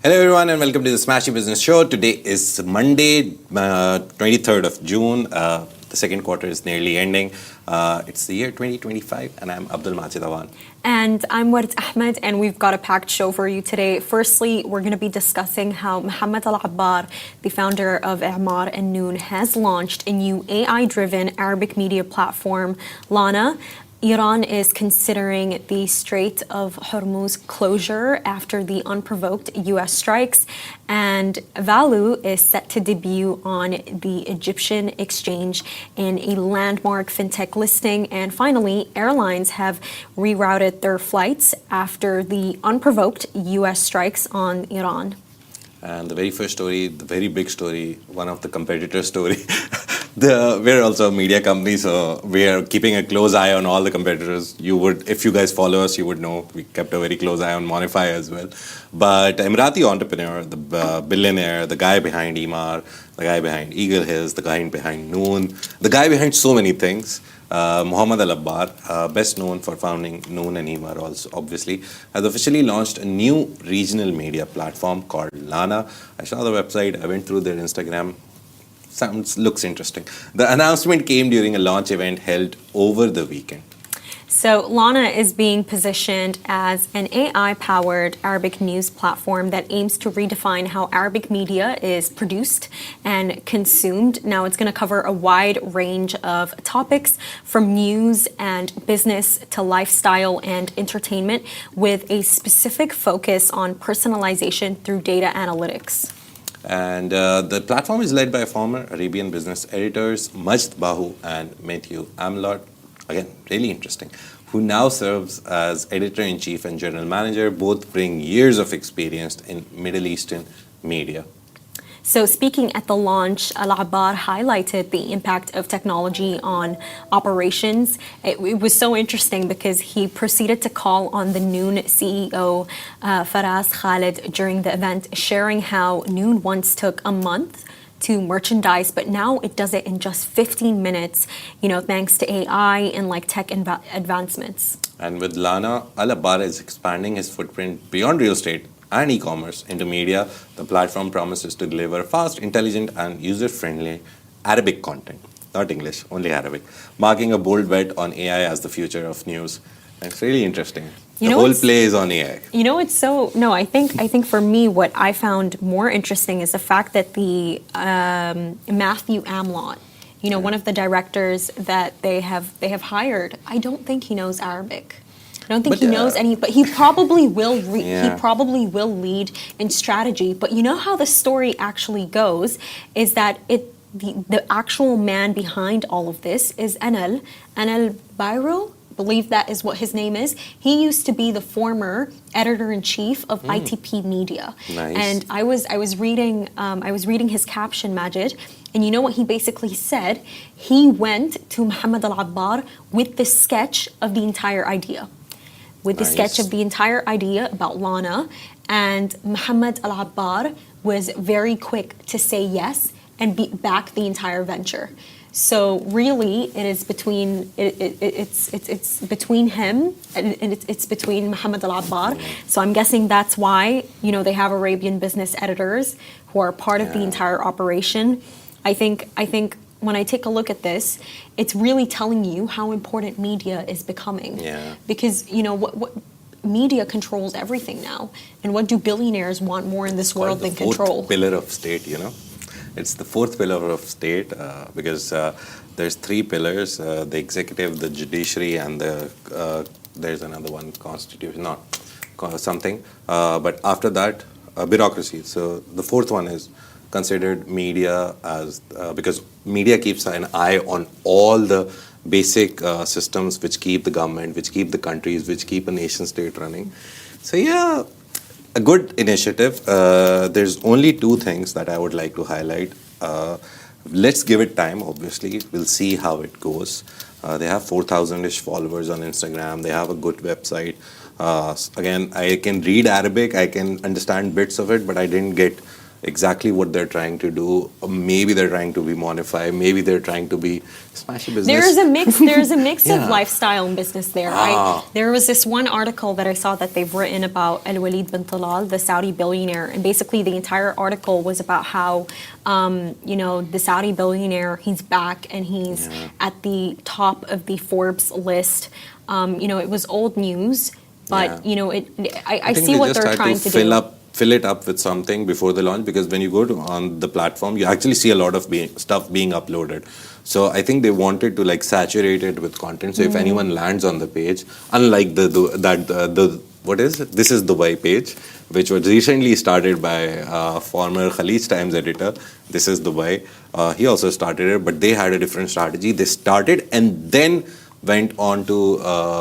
Hello everyone and welcome to the Smashy Business Show. Today is Monday, 23rd of June. The second quarter is nearly ending. It's the year 2025 and I'm Abdul Majid Awan. And I'm Ward Ahmed, and we've got a packed show for you today. Firstly, we're going to be discussing how Mohamed Alabbar, the founder of A'mar and Noon, has launched a new AI-driven Arabic media platform, Lana. Iran is considering the Strait of Hormuz closure after the unprovoked U.S. strikes, and Valu is set to debut on the Egyptian exchange in a landmark Fintech listing. And finally, airlines have rerouted their flights after the unprovoked U.S. strikes on Iran. And the very first story, the very big story, one of the competitor story. We're also a media company, so we are keeping a close eye on all the competitors. If you guys follow us, you would know we kept a very close eye on Monify as well. But Emirati entrepreneur, the billionaire, the guy behind Emaar, the guy behind Eagle Hills, the guy behind Noon, the guy behind so many things, Mohamed Alabbar, best known for founding Noon and Emaar also, obviously, has officially launched a new regional media platform called Lana. I saw the website, I went through their Instagram. Looks interesting. The announcement came during a launch event held over the weekend. So Lana is being positioned as an AI-powered Arabic news platform that aims to redefine how Arabic media is produced and consumed. Now it's going to cover a wide range of topics from news and business to lifestyle and entertainment, with a specific focus on personalization through data analytics. And the platform is led by former Arabian business editors Majd Bahu and Matthew Amlot. Again, really interesting. Who now serves as editor-in-chief and general manager. Both bring years of experience in Middle Eastern media. So speaking at the launch, Alabbar highlighted the impact of technology on operations. It was so interesting because he proceeded to call on the Noon CEO, Faraz Khalid, during the event, sharing how Noon once took a month to merchandise, but now it does it in just 15 minutes, thanks to AI and tech advancements. And with Lana, Alabbar is expanding his footprint beyond real estate and e-commerce into media. The platform promises to deliver fast, intelligent, and user-friendly Arabic content. Not English, only Arabic. Marking a bold bet on AI as the future of news. And it's really interesting. The whole play is on AI. I think for me, what I found more interesting is the fact that the Matthew Amlot, one of the directors that they have hired, I don't think he knows Arabic. I don't think he knows any, but he probably will. He probably will lead in strategy. But you know how the story actually goes is that the actual man behind all of this is Anil Bayrou. Believe that is what his name is. He used to be the former editor-in-chief of ITP Media. Nice. And I was reading his caption, Majid, and you know what he basically said? He went to Mohamed Alabbar with the sketch of the entire idea. About Lana, and Mohamed Alabbar was very quick to say yes and back the entire venture. So really, it is between it's between him and it's between Mohamed Alabbar. So I'm guessing that's why they have Arabian business editors who are part of the entire operation. I think when I take a look at this, it's really telling you how important media is becoming. Yeah. Because what media controls everything now, and what do billionaires want more in this world than control? Fourth pillar of state, It's the fourth pillar of state because there's three pillars: the executive, the judiciary, and there's another one, constitution, something. But after that, bureaucracy. So the fourth one is considered media, as because media keeps an eye on all the basic systems which keep the government, which keep the countries, which keep a nation state running. So a good initiative. There's only two things that I would like to highlight. Let's give it time, obviously. We'll see how it goes. They have 4,000-ish followers on Instagram. They have a good website. Again, I can read Arabic. I can understand bits of it, but I didn't get exactly what they're trying to do. Maybe they're trying to be monify. Maybe they're trying to be smash a business. There's a mix. There's a mix of Yeah. lifestyle and business there. There was this one article that I saw that they've written about Al Walid bin Talal, the Saudi billionaire, and basically the entire article was about how the Saudi billionaire, he's back and he's at the top of the Forbes list. It was old news, but I think see they what just they're had trying to to do. fill it up with something before they launch, because when you go on the platform, you actually see a lot of stuff being uploaded. So I think they wanted to like saturate it with content. So if anyone lands on the page, unlike what is it? This is Dubai page, which was recently started by former Khalij Times editor. This is Dubai. He also started it, but they had a different strategy. They started and then went on to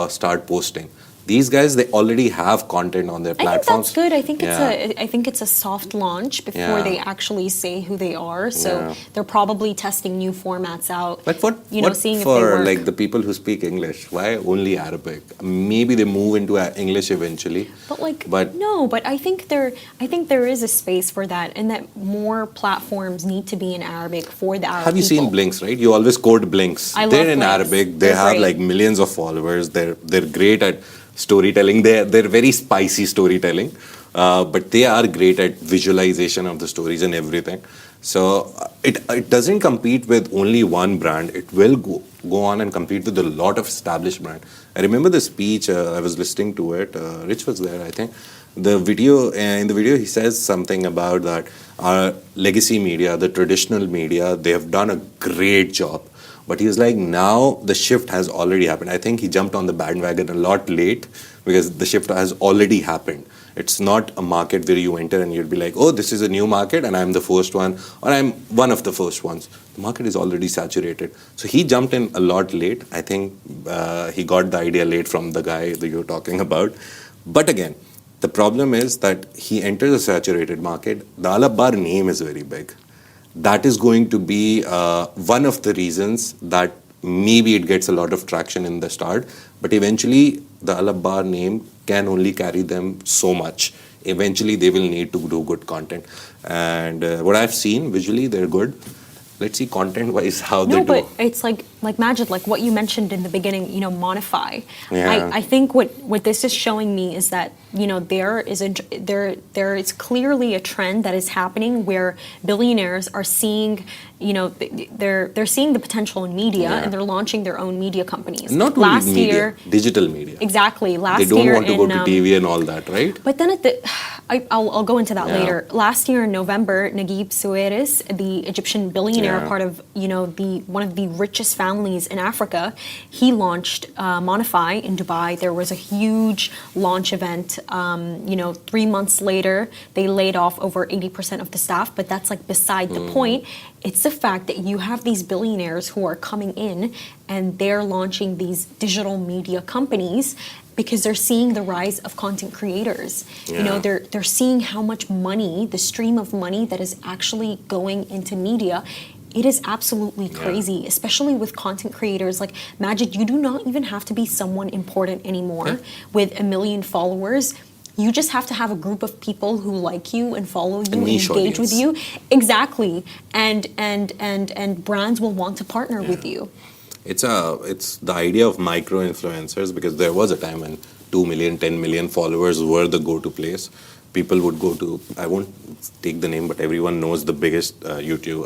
start posting. These guys, they already have content on their platforms. I think that's good. I think it's a soft launch before they actually say who they are. So they're probably testing new formats out. But what seeing if they for work. like the people who speak English? Why only Arabic? Maybe they move into English eventually. But I think there is a space for that, and that more platforms need to be in Arabic for the Arab Have you people. seen Blinks, right? You always quote Blinks. I love They're in Blinks. Arabic. They They're have great. like millions of followers. They're great at storytelling. They're very spicy storytelling, but they are great at visualization of the stories and everything. So it doesn't compete with only one brand. It will go on and compete with a lot of established brands. I remember the speech. I was listening to it. Rich was there, I think. In the video, he says something about that our legacy media, the traditional media, they have done a great job. But he was like, now the shift has already happened. I think he jumped on the bandwagon a lot late because the shift has already happened. It's not a market where you enter and you'll be like, oh, this is a new market and I'm the first one, or I'm one of the first ones. The market is already saturated. So he jumped in a lot late. I think he got the idea late from the guy that you're talking about. But again, the problem is that he enters a saturated market. The Alabbar name is very big. That is going to be one of the reasons that maybe it gets a lot of traction in the start, but eventually the Alabbar name can only carry them so much. Eventually they will need to do good content. And what I've seen, visually they're good. Let's see content-wise how they do. No, but it's like Majid, like what you mentioned in the beginning, monify. Yeah. I think what this is showing me is that, there is clearly a trend that is happening where billionaires are seeing, they're seeing the potential in media and they're launching their own media companies. Not only media, digital media. Exactly. They don't want to go to TV and all that, right? But then I'll go into that later. Last year in November, Naguib Sawiris, the Egyptian billionaire, part of one of the richest families in Africa, he launched Monify in Dubai. There was a huge launch event. 3 months later, they laid off over 80% of the staff. But that's like beside the point. It's the fact that you have these billionaires who are coming in and they're launching these digital media companies because they're seeing the rise of content creators. Yeah. They're seeing how much money, the stream of money that is actually going into media. It is absolutely crazy, especially with content creators. Like Majid, you do not even have to be someone important anymore with 1 million followers. You just have to have a group of people who like you and follow you and engage with you. Exactly. And brands will want to partner with you. It's the idea of micro influencers, because there was a time when 2 million, 10 million followers were the go-to place. People would go to, I won't take the name, but everyone knows the biggest YouTube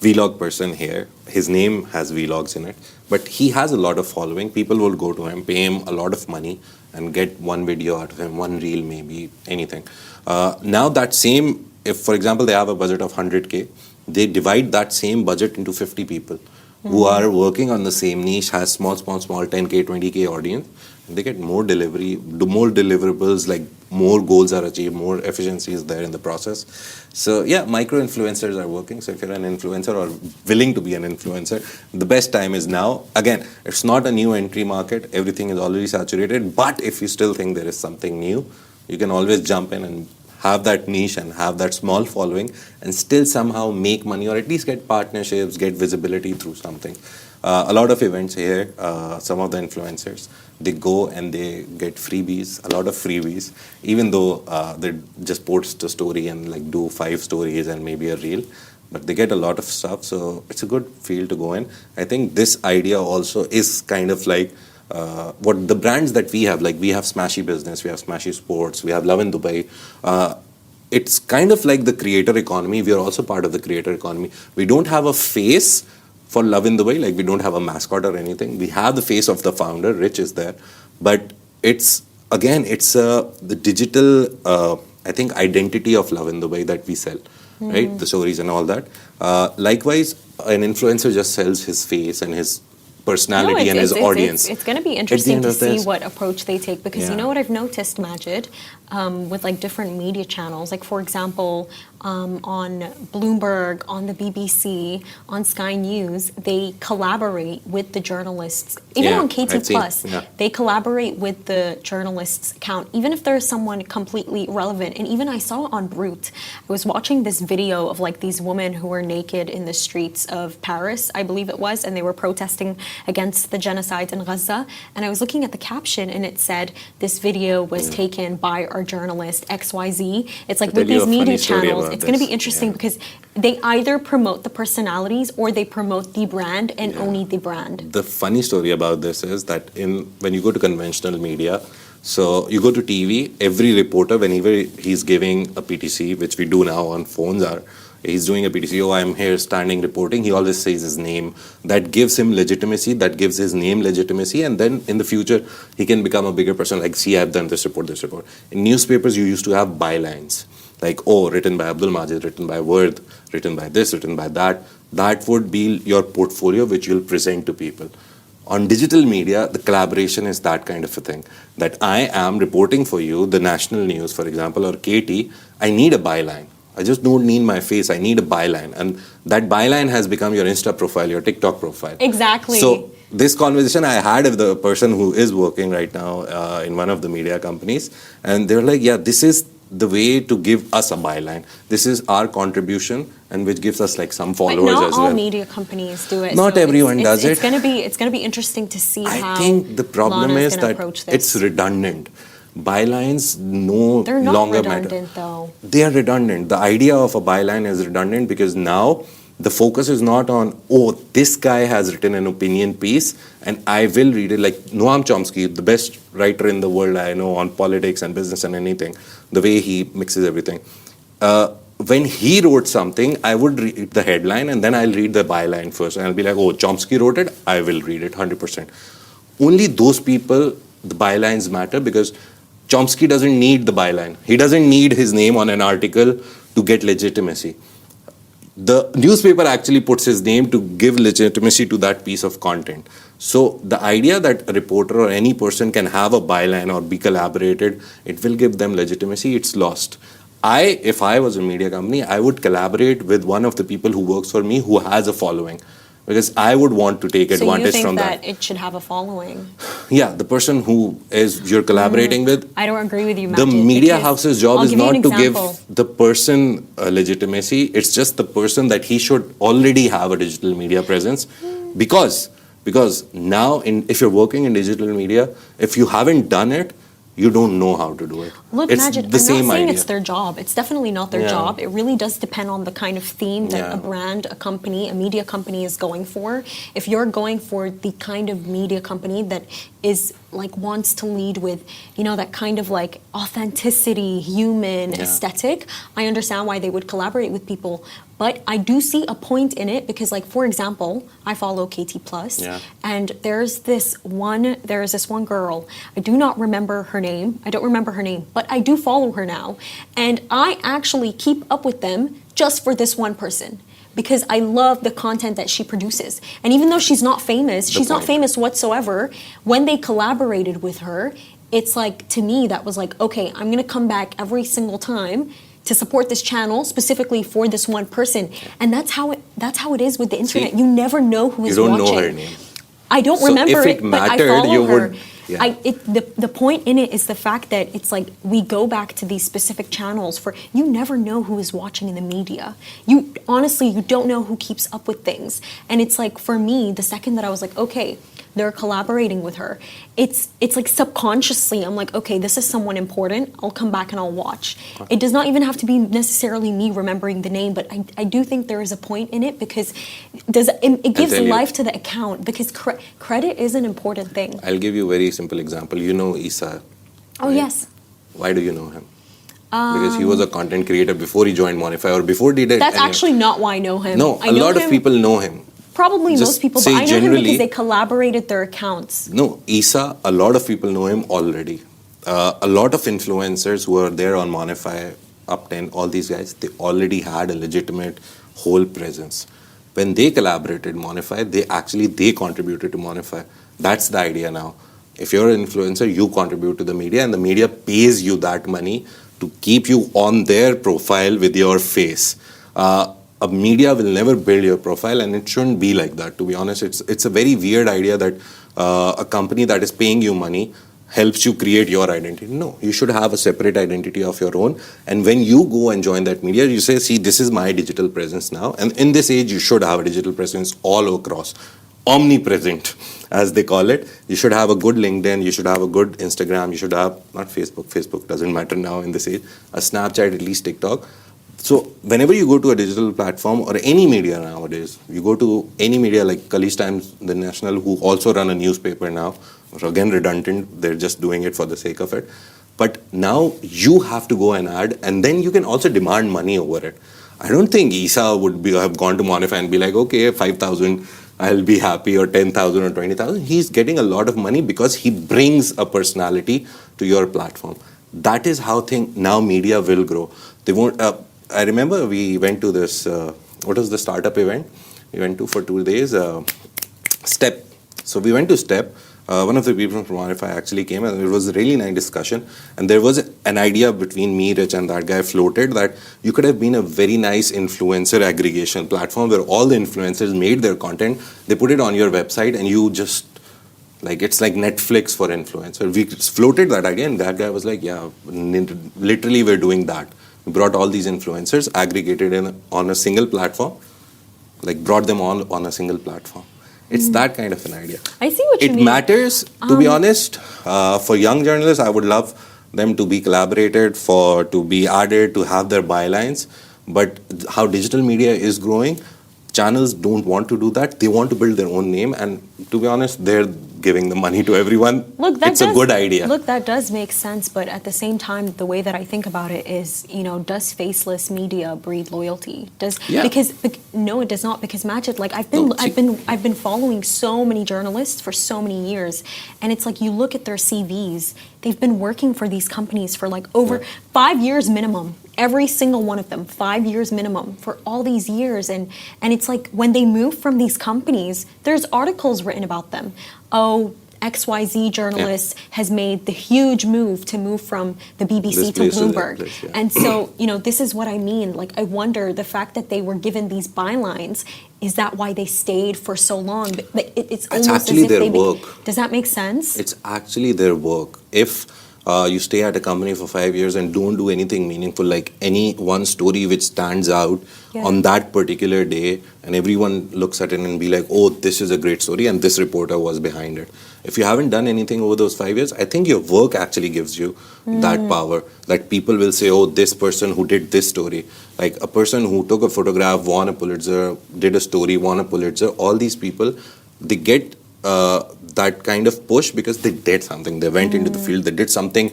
vlog person here. His name has vlogs in it, but he has a lot of following. People will go to him, pay him a lot of money and get one video out of him, one reel, maybe anything. Now that same, if for example they have a budget of 100K, they divide that same budget into 50 people who are working on the same niche, has small 10K, 20K audience. They get more delivery, more deliverables, like more goals are achieved, more efficiency is there in the process. So yeah, micro influencers are working. So if you're an influencer or willing to be an influencer, the best time is now. Again, it's not a new entry market. Everything is already saturated. But if you still think there is something new, you can always jump in and have that niche and have that small following and still somehow make money, or at least get partnerships, get visibility through something. A lot of events here, some of the influencers, they go and they get freebies, a lot of freebies, even though they just post a story and like do 5 stories and maybe a reel. But they get a lot of stuff, so it's a good field to go in. I think this idea also is kind of like what the brands that we have, like we have Smashy Business, we have Smashy Sports, we have Love in Dubai. It's kind of like the creator economy. We are also part of the creator economy. We don't have a face for Love in Dubai, like we don't have a mascot or anything. We have the face of the founder, Rich is there. But it's, again, it's the digital, I think, identity of Love in Dubai that we sell, right? The stories and all that. Likewise, an influencer just sells his face and his personality and his audience. It's going to be interesting to see what approach they take, because you know what I've noticed, Majid, with like different media channels, like for example, on Bloomberg, on the BBC, on Sky News, they collaborate with the journalists. Even on KT Plus, they collaborate with the journalists' account, even if there's someone completely irrelevant. And even I saw on Brute, I was watching this video of like these women who were naked in the streets of Paris, I believe it was, and they were protesting against the genocide in Gaza. And I was looking at the caption and it said, this video was taken by our journalist XYZ. It's like with these media channels, it's going to be interesting because they either promote the personalities or they promote the brand and only the brand. The funny story about this is that when you go to conventional media, so you go to TV, every reporter, whenever he's giving a PTC, which we do now on phones, he's doing a PTC, oh, I'm here standing reporting, he always says his name. That gives him legitimacy, that gives his name legitimacy, and then in the future, he can become a bigger person, like, see, I've done this report, this report. In newspapers, you used to have bylines, like, oh, written by Abdul Majid, written by Word, written by this, written by that. That would be your portfolio, which you'll present to people. On digital media, the collaboration is that kind of a thing, that I am reporting for you, the national news, for example, or KT, I need a byline. I just don't need my face, I need a byline. And that byline has become your Insta profile, your TikTok profile. Exactly. So this conversation I had with the person who is working right now in one of the media companies, and they're like, yeah, this is the way to give us a byline. This is our contribution, and which gives us like some followers as well. Not all media companies do it. Not everyone does it. It's going to be interesting to see how I think the problem Lana is that it's redundant. Bylines They're not longer redundant, matter. though. They are redundant. The idea of a byline is redundant because now the focus is not on, oh, this guy has written an opinion piece and I will read it. Like Noam Chomsky, the best writer in the world I know on politics and business and anything, the way he mixes everything. When he wrote something, I would read the headline and then I'll read the byline first. And I'll be like, oh, Chomsky wrote it, I will read it 100%. Only those people, the bylines matter because Chomsky doesn't need the byline. He doesn't need his name on an article to get legitimacy. The newspaper actually puts his name to give legitimacy to that piece of content. So the idea that a reporter or any person can have a byline or be collaborated, it will give them legitimacy, it's lost. If I was a media company, I would collaborate with one of the people who works for me who has a following. Because I would want to take advantage from that. So you think that it should have a following? Yeah, the person who you're collaborating with. I don't agree with you, Majid. The media house's job is not to give the person legitimacy. It's just the person that he should already have a digital media presence. Because now, if you're working in digital media, if you haven't done it, you don't know how to do it. Look, it's Majid, I'm not saying it's their job. It's definitely not their job. It really does depend on the kind of theme that a brand, a company, a media company is going for. If you're going for the kind of media company that is like wants to lead with, you know, that kind of like authenticity, human aesthetic, I understand why they would collaborate with people. But I do see a point in it because, like, for example, I follow KT Plus, and there's this one girl. I do not remember her name. I don't remember her name, but I do follow her now, and I actually keep up with them just for this one person. Because I love the content that she produces. And even though she's not famous, not famous whatsoever, when they collaborated with her, it's like, to me, that was like, okay, I'm gonna come back every single time to support this channel specifically for this one person. And that's how it is with the internet. You never know who is watching. You don't know her name. I don't remember it, but I follow her. Yeah. The point in it is the fact that it's like we go back to these specific channels for, you never know who is watching in the media. You don't know who keeps up with things. And it's like, for me, the second that I was like, okay, they're collaborating with her. It's like subconsciously, I'm like, okay, this is someone important. I'll come back and I'll watch. It does not even have to be necessarily me remembering the name, but I do think there is a point in it because it gives life to the account because credit is an important thing. I'll give you a very simple example. You know Isa. Oh, right? Yes. Why do you know him? Because he was a content creator before he joined Monify or before he did. That's actually not why I know him. No, a lot of people know him. Probably most people, but I know him because they collaborated their accounts. No, Isa, a lot of people know him already. A lot of influencers who are there on Monify, Up 10, all these guys, they already had a legitimate whole presence. When they collaborated Monify, they contributed to Monify. That's the idea now. If you're an influencer, you contribute to the media and the media pays you that money to keep you on their profile with your face. A media will never build your profile and it shouldn't be like that. To be honest, it's a very weird idea that a company that is paying you money helps you create your identity. No, you should have a separate identity of your own. And when you go and join that media, you say, see, this is my digital presence now. And in this age, you should have a digital presence all across. Omnipresent, as they call it. You should have a good LinkedIn, you should have a good Instagram, you should have, not Facebook doesn't matter now in this age, a Snapchat, at least TikTok. So whenever you go to a digital platform or any media nowadays, you go to any media like Khaleej Times, The National, who also run a newspaper now, again redundant, they're just doing it for the sake of it. But now you have to go and add, and then you can also demand money over it. I don't think Isa would have gone to Monify and be like, okay, 5,000, I'll be happy, or 10,000 or 20,000. He's getting a lot of money because he brings a personality to your platform. That is how now media will grow. They won't. I remember we went to this, what was the startup event? We went to for 2 days, Step. So we went to Step. One of the people from Monify actually came and it was a really nice discussion. And there was an idea between me, Rich, and that guy floated that you could have been a very nice influencer aggregation platform where all the influencers made their content, they put it on your website and you just, like, it's like Netflix for influencers. We floated that idea and that guy was like, yeah, literally we're doing that. We brought all these influencers, aggregated on a single platform, like brought them all on a single platform. It's that kind of an idea. I see what you mean. It matters, to be honest. For young journalists, I would love them to be collaborated, to be added, to have their bylines. But how digital media is growing, channels don't want to do that. They want to build their own name. And to be honest, they're giving the money to everyone. It's a good idea. Look, that does make sense. But at the same time, the way that I think about it is, does faceless media breed loyalty? No, it does not. Because Majid, like I've been following so many journalists for so many years, and it's like you look at their CVs. They've been working for these companies for like over 5 years minimum. Every single one of them, 5 years minimum for all these years. And it's like when they move from these companies, there's articles written about them. Oh, XYZ journalist has made the huge move from the BBC to Bloomberg. And so, this is what I mean. Like, I wonder, the fact that they were given these bylines, is that why they stayed for so long? It's almost actually as if their work. Does that make sense? It's actually their work. If you stay at a company for 5 years and don't do anything meaningful, like any one story which stands out on that particular day, and everyone looks at it and be like, oh, this is a great story, and this reporter was behind it. If you haven't done anything over those 5 years, I think your work actually gives you that power. That people will say, oh, this person who did this story, like a person who took a photograph, won a Pulitzer, did a story, won a Pulitzer, all these people, they get that kind of push because they did something. They went into the field, they did something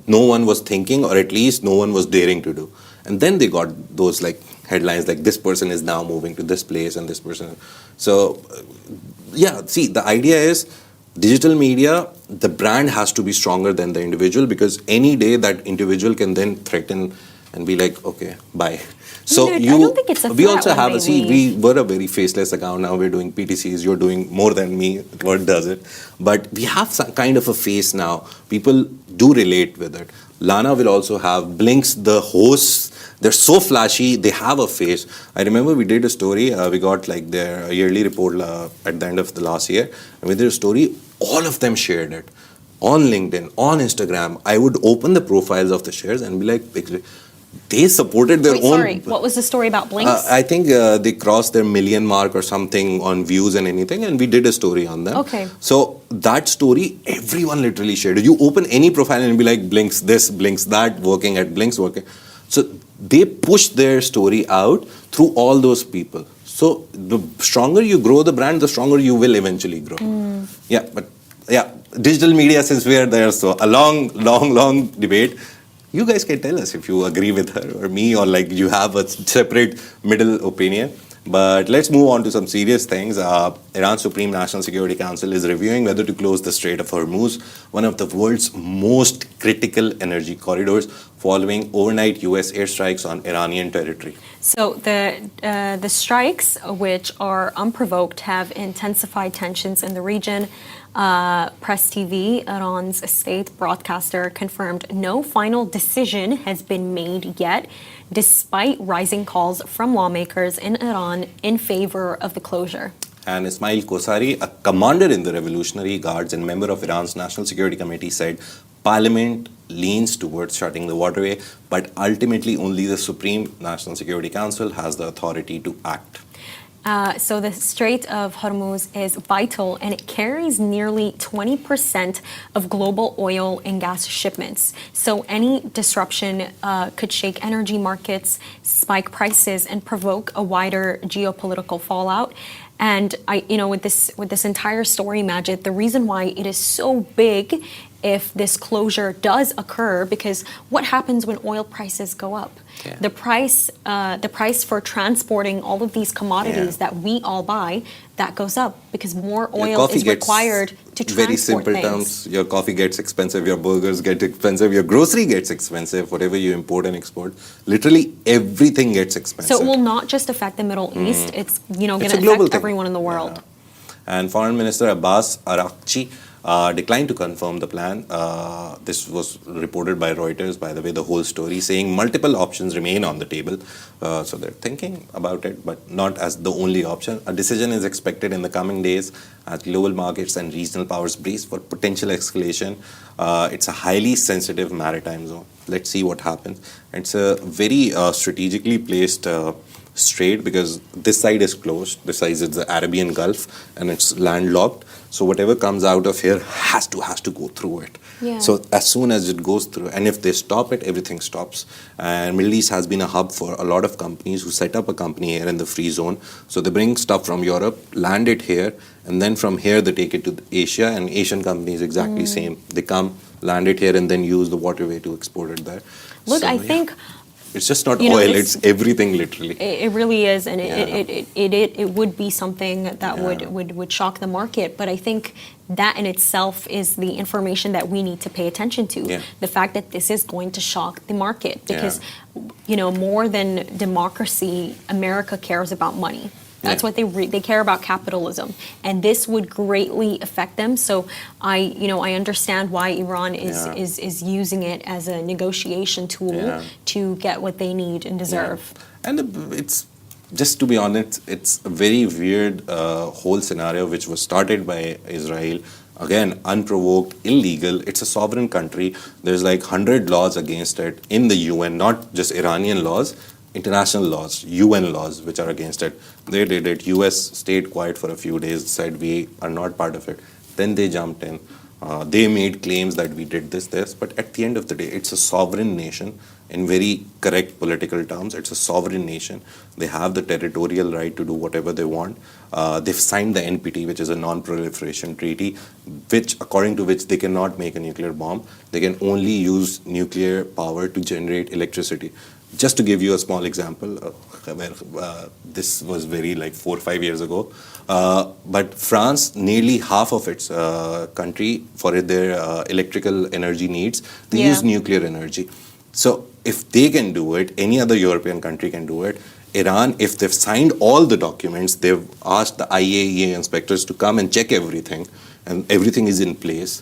no one was thinking, or at least no one was daring to do. And then they got those like headlines like this person is now moving to this place and this person. So see, the idea is digital media, the brand has to be stronger than the individual, because any day that individual can then threaten and be like, okay, bye. So I don't think it's a we also have we were a very faceless account. Now we're doing PTCs. You're doing more than me. Word does it, but we have some kind of a face now. People do relate with it. Lana will also have Blinks. The hosts, they're so flashy. They have a face. I remember we did a story. We got like their yearly report at the end of the last year, and we did a story. All of them shared it on LinkedIn, on Instagram. I would open the profiles of the shares and be like, they supported their Wait, own. sorry, what was the story about Blinks? I think they crossed their million mark or something on views and anything, and we did a story on them. Okay. So that story, everyone literally shared it. You open any profile and be like, Blinks this, Blinks that, working at Blinks, working. So they pushed their story out through all those people. So the stronger you grow the brand, the stronger you will eventually grow. Yeah, but yeah, digital media, since we are there, so a long debate. You guys can tell us if you agree with her or me, or like you have a separate middle opinion. But let's move on to some serious things. Iran's Supreme National Security Council is reviewing whether to close the Strait of Hormuz, one of the world's most critical energy corridors, following overnight U.S. airstrikes on Iranian territory. So the strikes, which are unprovoked, have intensified tensions in the region. Press TV, Iran's state broadcaster, confirmed no final decision has been made yet, despite rising calls from lawmakers in Iran in favor of the closure. And Ismail Kosari, a commander in the Revolutionary Guards and member of Iran's National Security Committee, said Parliament leans towards shutting the waterway, but ultimately only the Supreme National Security Council has the authority to act. So the Strait of Hormuz is vital, and it carries nearly 20% of global oil and gas shipments. So any disruption could shake energy markets, spike prices, and provoke a wider geopolitical fallout. And with this entire story, Majid, the reason why it is so big if this closure does occur, because what happens when oil prices go up? Yeah. The price for transporting all of these commodities that we all buy, that goes up because more oil is required to transport very simple things. terms, your coffee gets expensive, your burgers get expensive, your grocery gets expensive, whatever you import and export. Literally everything gets expensive. So it will not just affect the Middle East, it's going to global affect thing. everyone in the world. Yeah. And Foreign Minister Abbas Araghchi declined to confirm the plan. This was reported by Reuters, by the way, the whole story, saying multiple options remain on the table. So they're thinking about it, but not as the only option. A decision is expected in the coming days as global markets and regional powers brace for potential escalation. It's a highly sensitive maritime zone. Let's see what happens. It's a very strategically placed strait, because this side is closed, this side is the Arabian Gulf, and it's landlocked. So whatever comes out of here has to go through it. Yeah. So as soon as it goes through, and if they stop it, everything stops. And Middle East has been a hub for a lot of companies who set up a company here in the free zone. So they bring stuff from Europe, land it here, and then from here they take it to Asia, and Asian companies exactly same. They come, land it here, and then use the waterway to export it there. Look, So, I yeah. think It's just not oil, it's everything literally. it really is, and Yeah. it would be something that would shock the market. But I think that in itself is the information that we need to pay attention to. Yeah. The fact that this is going to shock the market, because more than democracy, America cares about money. That's what they care about, capitalism, and this would greatly affect them. So I understand why Iran is using it as a negotiation tool to get what they need and deserve. Yeah. And it's, just to be honest, it's a very weird whole scenario which was started by Israel. Again, unprovoked, illegal. It's a sovereign country. There's like 100 laws against it in the UN, not just Iranian laws. International laws, UN laws, which are against it. They did it. US stayed quiet for a few days, said we are not part of it. Then they jumped in. They made claims that we did this. But at the end of the day, it's a sovereign nation in very correct political terms. It's a sovereign nation. They have the territorial right to do whatever they want. They've signed the NPT, which is a non-proliferation treaty, according to which they cannot make a nuclear bomb. They can only use nuclear power to generate electricity. Just to give you a small example, this was very like 4 or 5 years ago, but France, nearly half of its country, for their electrical energy needs, they use nuclear energy. So if they can do it, any other European country can do it. Iran, if they've signed all the documents, they've asked the IAEA inspectors to come and check everything, and everything is in place,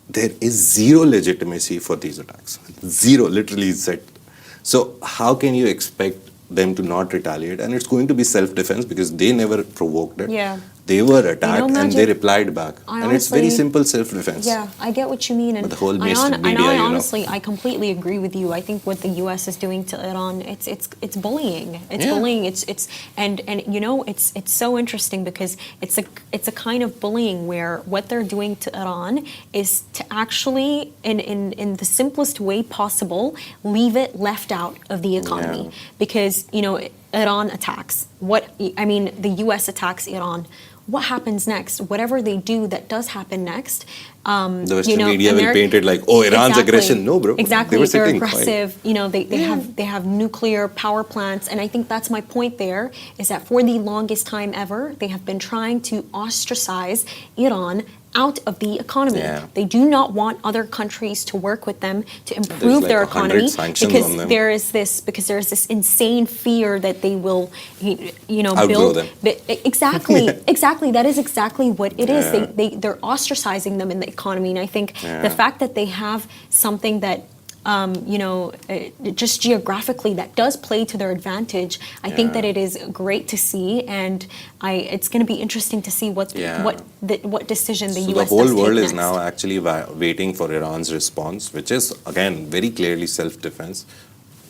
there is zero legitimacy for these attacks. Zero, literally zero. So how can you expect them to not retaliate? And it's going to be self-defense because they never provoked it. Yeah. they were attacked and Majid, they replied back. And it's very honestly, simple self-defense. yeah, I get what you mean, and But the whole mainstream media, I honestly, I completely agree with you. I think what the U.S. is doing to Iran, it's bullying. It's bullying. It's and you know, it's so interesting because it's a kind of bullying where what they're doing to Iran is to actually, in the simplest way possible, leave it left out of the economy because you know Iran attacks. The U.S. attacks Iran. What happens next? Whatever they do that does happen next, the Western media will paint it like, oh, Iran's aggression. No, bro. Exactly. They were They're sitting aggressive. quiet. You know, they have nuclear power plants, and I think that's my point there. Is that for the longest time ever, they have been trying to ostracize Iran out of the economy. Yeah. They do not want other countries to work with them to improve like their 100 economy sanctions because on them. there is this insane fear that they will, Outgrow build. them. Exactly, exactly. That is exactly what it is. Yeah. They're ostracizing them in the economy, and I think the fact that they have something that just geographically that does play to their advantage. I think that it is great to see, and it's going to be interesting to see what decision the U.S. The whole does world take is next. now actually waiting for Iran's response, which is again very clearly self-defense.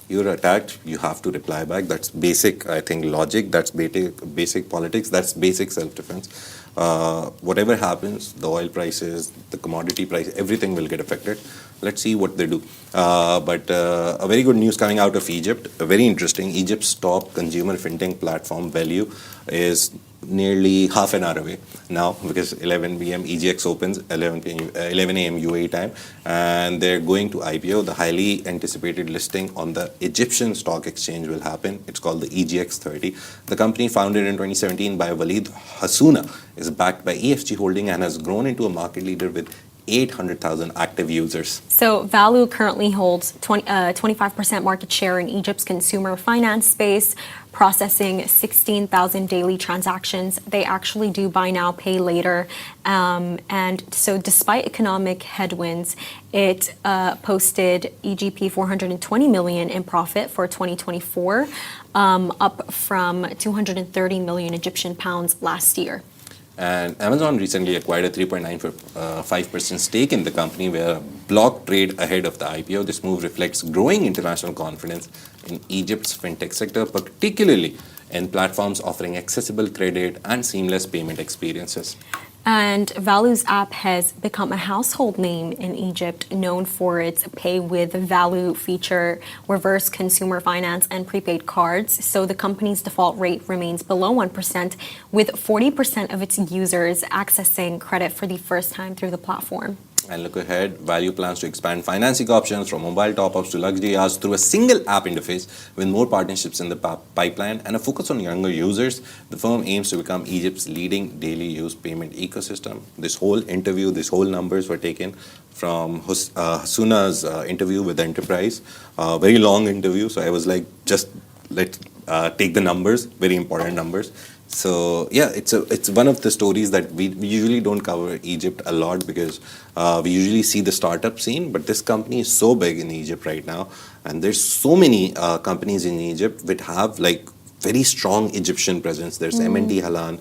You're attacked, you have to reply back. That's basic, I think, logic. That's basic politics. That's basic self-defense. Whatever happens, the oil prices, the commodity price, everything will get affected. Let's see what they do. But a very good news coming out of Egypt, very interesting. Egypt's top consumer fintech platform, Valu, is nearly half an hour away now because 11 p.m. EGX opens, 11 a.m. UAE time, and they're going to IPO. The highly anticipated listing on the Egyptian stock exchange will happen. It's called the EGX 30. The company, founded in 2017 by Walid Hassouna, is backed by EFG Holding and has grown into a market leader with 800,000 active users. So Valu currently holds 25% market share in Egypt's consumer finance space, processing 16,000 daily transactions. They actually do buy now, pay later. And so despite economic headwinds, it posted EGP 420 million in profit for 2024, up from 230 million Egyptian pounds last year. And Amazon recently acquired a 3.95% stake in the company via block trade ahead of the IPO. This move reflects growing international confidence in Egypt's fintech sector, particularly in platforms offering accessible credit and seamless payment experiences. And Valu's app has become a household name in Egypt, known for its Pay with Valu feature, reverse consumer finance, and prepaid cards. So the company's default rate remains below 1%, with 40% of its users accessing credit for the first time through the platform. And look ahead, Valu plans to expand financing options from mobile top-ups to luxury cars through a single app interface with more partnerships in the pipeline and a focus on younger users. The firm aims to become Egypt's leading daily use payment ecosystem. This whole interview, these whole numbers were taken from Hassouna's interview with Enterprise. Very long interview, so I was like, just let's take the numbers, very important numbers. So yeah, it's one of the stories that we usually don't cover Egypt a lot because we usually see the startup scene, but this company is so big in Egypt right now, and there's so many companies in Egypt that have like very strong Egyptian presence. There's M&T Halan.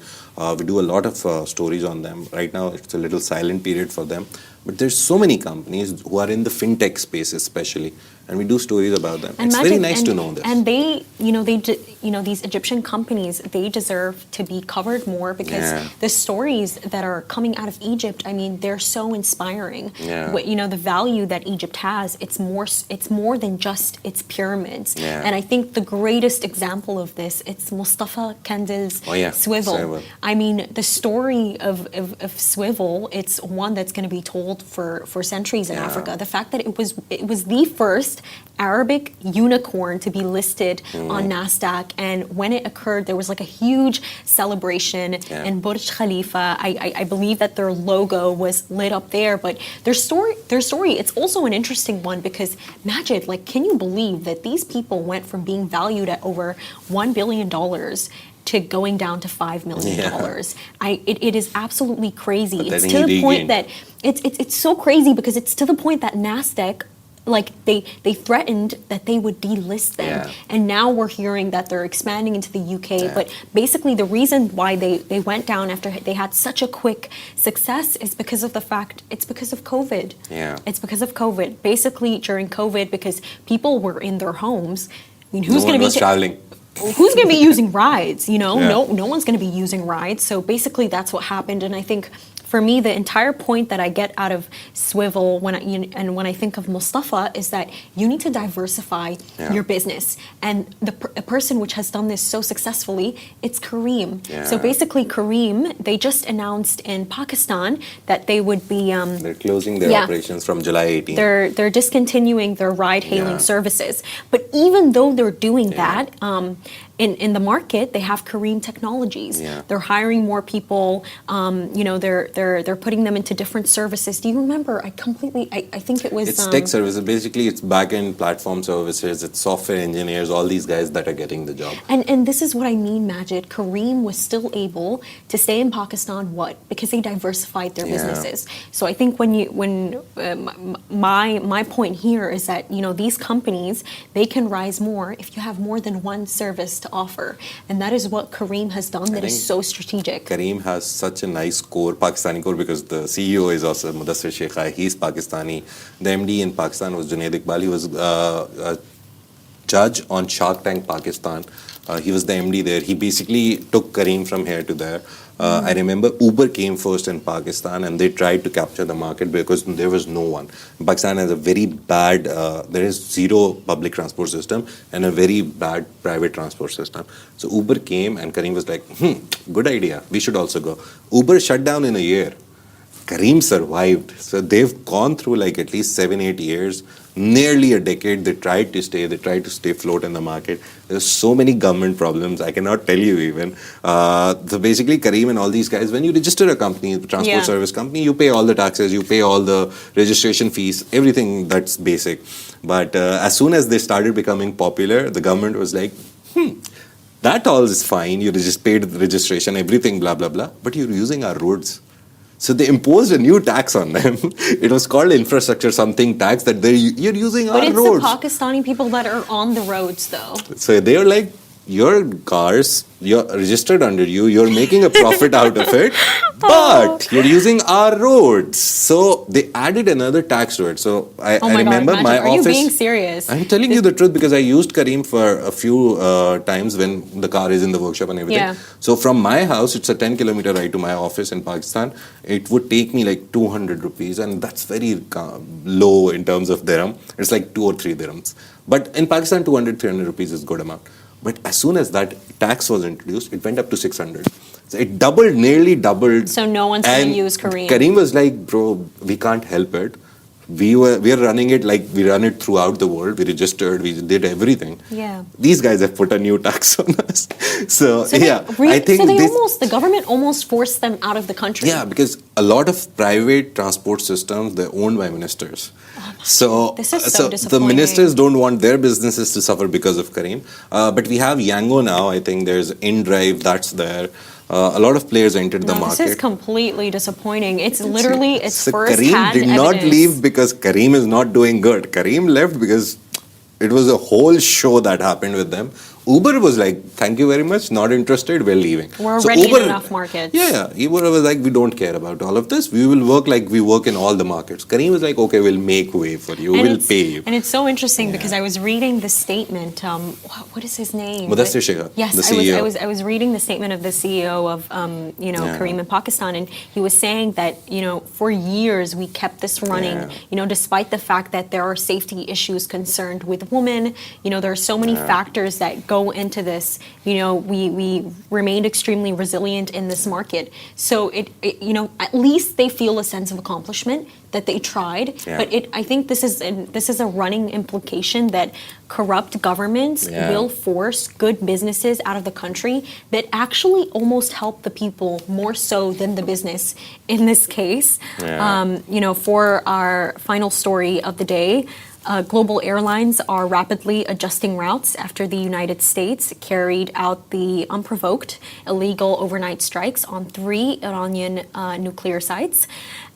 We do a lot of stories on them. Right now, it's a little silent period for them. But there's so many companies who are in the fintech space especially, and we do stories about them. And it's very nice to know this. And they, these Egyptian companies, they deserve to be covered more because the stories that are coming out of Egypt, I mean, they're so inspiring. Yeah. The value that Egypt has, it's more than just its pyramids. Yeah. And I think the greatest example of this, it's Mustafa Kandil's Swivel. I mean, the story of Swivel, it's one that's going to be told for centuries in Africa. The fact that it was the first Arabic unicorn to be listed on NASDAQ, and when it occurred, there was like a huge celebration in Burj Khalifa. I believe that their logo was lit up there, but their story, it's also an interesting one because Majid, like, can you believe that these people went from being valued at over $1 billion to going down to $5 million. It is absolutely crazy. It's to the point that it's so crazy because it's to the point that NASDAQ like they threatened that they would delist them. Yeah. And now we're hearing that they're expanding into the UK. Yeah. But basically the reason why they went down after they had such a quick success is because of the fact it's because of COVID. Yeah. It's because of COVID. Basically during COVID, because people were in their homes. I mean, No one was traveling. who's going to be using rides? You know, Yeah. no one's going to be using rides. So basically, that's what happened. And I think for me, the entire point that I get out of Swivel when I think of Mustafa is that you need to diversify Yeah. your business. And a person which has done this so successfully, it's Kareem. Yeah. So basically, Kareem, they just announced in Pakistan that they would be They're closing their Yeah. operations from July 18th. they're discontinuing their ride-hailing Yeah. services. But even though they're doing Yeah. that, in the market, they have Kareem Technologies. Yeah. They're hiring more people. They're putting them into different services. Do you remember? I think it was. It's tech services. Basically, it's back-end platform services. It's software engineers. All these guys that are getting the job. And this is what I mean, Majid. Kareem was still able to stay in Pakistan. What? Because they diversified their Yeah. businesses. So I think my point here is that these companies, they can rise more if you have more than one service to offer, and that is what Kareem has done. That is think so strategic. Kareem has such a nice core, Pakistani core, because the CEO is also Mudassir Sheikha. He's Pakistani. The MD in Pakistan was Junaid Iqbal. He was a judge on Shark Tank Pakistan. He was the MD there. He basically took Kareem from here to there. I remember Uber came first in Pakistan and they tried to capture the market because there was no one. Pakistan has a very bad, there is zero public transport system and a very bad private transport system. So Uber came and Kareem was like, good idea, we should also go. Uber shut down in a year. Kareem survived. So they've gone through like at least 7-8 years, nearly a decade. They tried to stay afloat in the market. There's so many government problems, I cannot tell you even. So basically Kareem and all these guys, when you register a company, transport service company, you pay all the taxes, you pay all the registration fees, everything that's basic. But as soon as they started becoming popular, the government was like, that all is fine, you just paid the registration, everything, blah, blah, blah, but you're using our roads. So they imposed a new tax on them. It was called infrastructure something tax that you're using our roads. But it's the Pakistani people that are on the roads, though. So they were like, your cars, you're registered under you, you're making a profit out of it, but you're using our roads. So they added another tax to it. So I remember my office. Are you being serious? I'm telling you the truth because I used Kareem for a few times when the car is in the workshop and everything. Yeah. So from my house, it's a 10-kilometer ride to my office in Pakistan. It would take me like 200 rupees, and that's very low in terms of dirham. It's like 2 or 3 dirhams. But in Pakistan, 200, 300 rupees is a good amount. But as soon as that tax was introduced, it went up to 600. So it doubled, nearly doubled. So no one's going to use Kareem. Kareem was like, bro, we can't help it. We are running it like we run it throughout the world. We registered, we did everything. Yeah. These guys have put a new tax on us. So yeah, I think the government almost forced them out of the country. Yeah, because a lot of private transport systems, they're owned by ministers. This is so disappointing. The ministers don't want their businesses to suffer because of Kareem. But we have Yango now. I think there's InDrive, that's there. A lot of players entered the market. This is completely disappointing. It's literally so first-hand Kareem did not evidence. leave because Kareem is not doing good. Kareem left because it was a whole show that happened with them. Uber was like, thank you very much, not interested, we're leaving. We're already in enough markets. Yeah. Uber was like, we don't care about all of this. We will work like we work in all the markets. Kareem was like, okay, we'll make way for you. We'll pay you. And it's so interesting because I was reading the statement. What is his name? Mudassir Sheikha, yes, the CEO. I was reading the statement of the CEO of Kareem in Pakistan, and he was saying that for years we kept this running. Despite the fact that there are safety issues concerned with women. There are so many factors that go into this. We remained extremely resilient in this market. So at least they feel a sense of accomplishment that they tried. Yeah. But I think this is a running implication that corrupt governments will force good businesses out of the country that actually almost help the people more so than the business in this case. Yeah. For our final story of the day, global airlines are rapidly adjusting routes after the United States carried out the unprovoked illegal overnight strikes on 3 Iranian nuclear sites.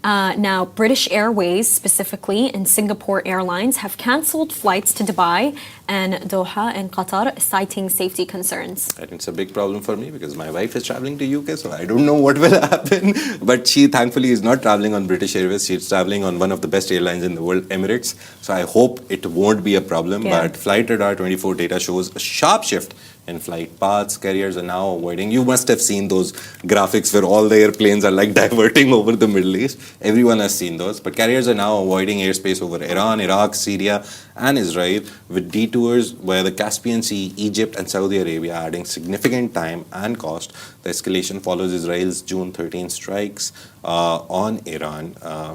Now, British Airways specifically and Singapore Airlines have cancelled flights to Dubai and Doha in Qatar, citing safety concerns. And it's a big problem for me because my wife is traveling to UK, so I don't know what will happen. But she thankfully is not traveling on British Airways. She's traveling on one of the best airlines in the world, Emirates. So I hope it won't be a problem. Yeah. But Flight Radar 24 data shows a sharp shift in flight paths. Carriers are now avoiding. You must have seen those graphics where all the airplanes are like diverting over the Middle East. Everyone has seen those. But carriers are now avoiding airspace over Iran, Iraq, Syria, and Israel, with detours via the Caspian Sea, Egypt, and Saudi Arabia adding significant time and cost. The escalation follows Israel's June 13 strikes on Iran,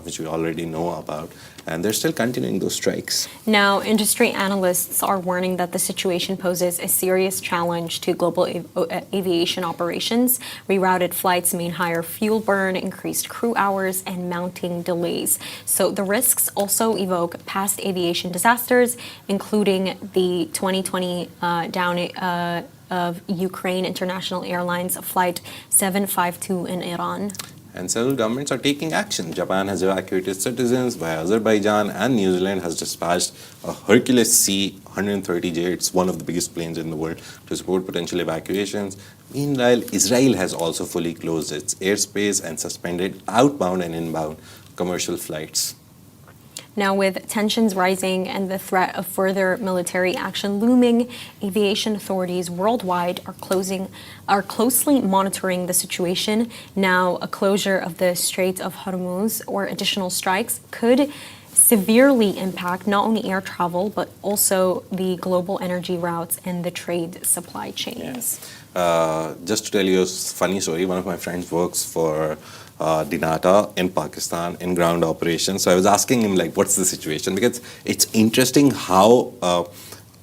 which we already know about. And they're still continuing those strikes. Now, industry analysts are warning that the situation poses a serious challenge to global aviation operations. Rerouted flights mean higher fuel burn, increased crew hours, and mounting delays. So the risks also evoke past aviation disasters, including the 2020 down of Ukraine International Airlines Flight 752 in Iran. And several governments are taking action. Japan has evacuated citizens, while Azerbaijan and New Zealand has dispatched a Hercules C-130J, it's one of the biggest planes in the world, to support potential evacuations. Meanwhile, Israel has also fully closed its airspace and suspended outbound and inbound commercial flights. Now, with tensions rising and the threat of further military action looming, aviation authorities worldwide are closely monitoring the situation. Now, a closure of the Strait of Hormuz or additional strikes could severely impact not only air travel but also the global energy routes and the trade supply chains. Just to tell you a funny story, one of my friends works for Dinata in Pakistan in ground operations. So I was asking him, like, what's the situation? Because it's interesting how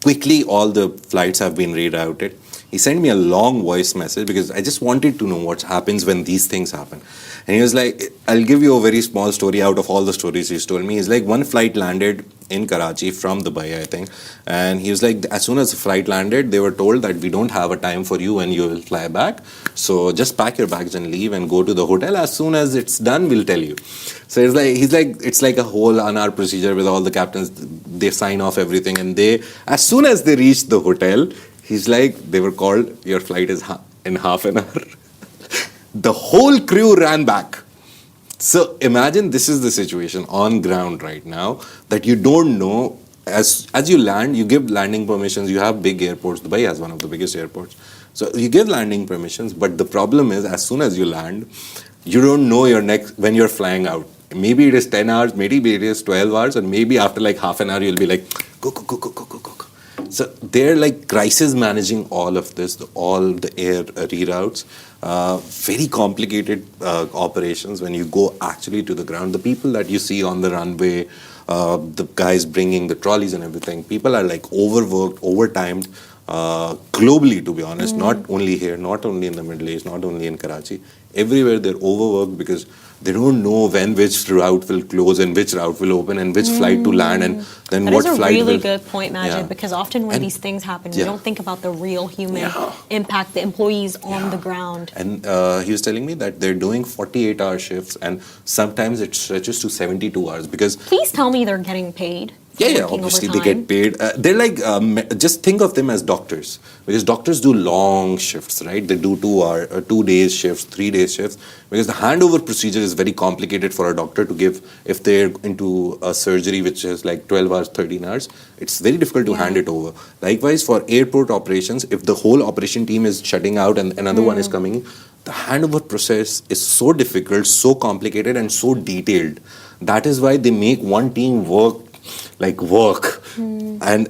quickly all the flights have been rerouted. He sent me a long voice message because I just wanted to know what happens when these things happen. And he was like, I'll give you a very small story out of all the stories he's told me. He's like, one flight landed in Karachi from Dubai, I think. And he was like, as soon as the flight landed, they were told that we don't have a time for you and you will fly back. So just pack your bags and leave and go to the hotel. As soon as it's done, we'll tell you. So it's like a whole Anar procedure with all the captains. They sign off everything. And as soon as they reach the hotel, he's like, they were called, your flight is in half an hour. The whole crew ran back. So imagine this is the situation on ground right now, that you don't know. As you land, you give landing permissions. You have big airports. Dubai has one of the biggest airports. So you give landing permissions, but the problem is as soon as you land, you don't know when you're flying out. Maybe it is 10 hours, maybe it is 12 hours, and maybe after like half an hour, you'll be like, go, go, go, go, go, go, go, go. So they're like crisis managing all of this, all the air reroutes, very complicated operations when you go actually to the ground. The people that you see on the runway, the guys bringing the trolleys and everything, people are like overworked, overtimed, globally, to be honest, not only here, not only in the Middle East, not only in Karachi. Everywhere they're overworked because they don't know when which route will close and which route will open and which flight to land and then that what flight will... That is a really good point, Majid, Yeah. because often when these things happen, we don't think about the real human impact, the employees on the ground. And he was telling me that they're doing 48-hour shifts and sometimes it stretches to 72 hours because... Please tell me they're getting paid. Yeah, obviously they get paid. They're like, just think of them as doctors. Because doctors do long shifts, right? They do 2 days shifts, 3 days shifts. Because the handover procedure is very complicated for a doctor to give. If they're into a surgery which is like 12 hours, 13 hours, it's very difficult to hand it over. Likewise, for airport operations, if the whole operation team is shutting out and another one is coming in, the handover process is so difficult, so complicated and so detailed. That is why they make one team work. And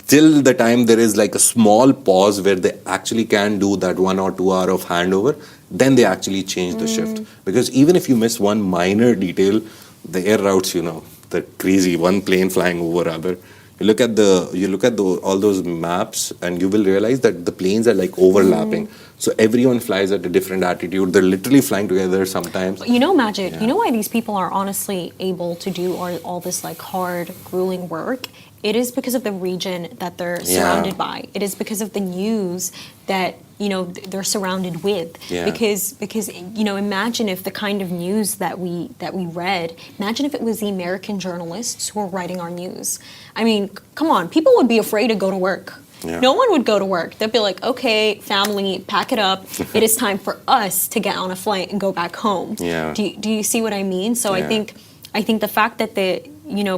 till the time there is like a small pause where they actually can do that 1 or 2 hour of handover, then they actually change the shift. Because even if you miss one minor detail, the air routes, the crazy one plane flying over other. You look at all those maps and you will realize that the planes are like overlapping. So everyone flies at a different altitude. They're literally flying together sometimes. Majid, you know why these people are honestly able to do all this like hard, grueling work It is because of the region that they're surrounded by. It is because of the news that they're surrounded with. Yeah. Because imagine if the kind of news that we read. Imagine if it was the American journalists who were writing our news. I mean, come on, people would be afraid to go to work. Yeah. No one would go to work. They'd be like, okay, family, pack it up. It is time for us to get on a flight and go back home. Yeah. Do you see what I mean? So Yeah. I think the fact that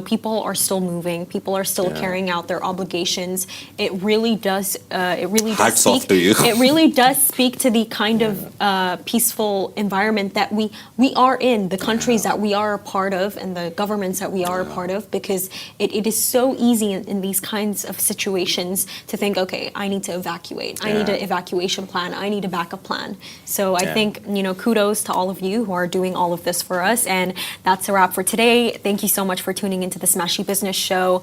people are still moving, people are still carrying out their obligations. It really does. Hats off to you. It really does speak to the kind of peaceful environment that we are in, the countries that we are a part of, and the governments that we are a part of. Because it is so easy in these kinds of situations to think, okay, I need to evacuate. I need an evacuation plan. I need a backup plan. So I think kudos to all of you who are doing all of this for us. And that's a wrap for today. Thank you so much for tuning into the Smashy Business Show.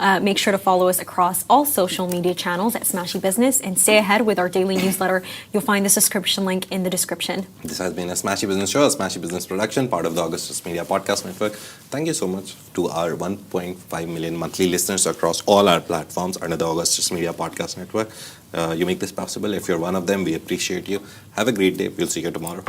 Make sure to follow us across all social media channels at Smashy Business and stay ahead with our daily newsletter. You'll find the subscription link in the description. This has been a Smashy Business Show, a Smashy Business production, part of the Augustus Media Podcast Network. Thank you so much to our 1.5 million monthly listeners across all our platforms under the Augustus Media Podcast Network. You make this possible. If you're one of them, we appreciate you. Have a great day. We'll see you tomorrow.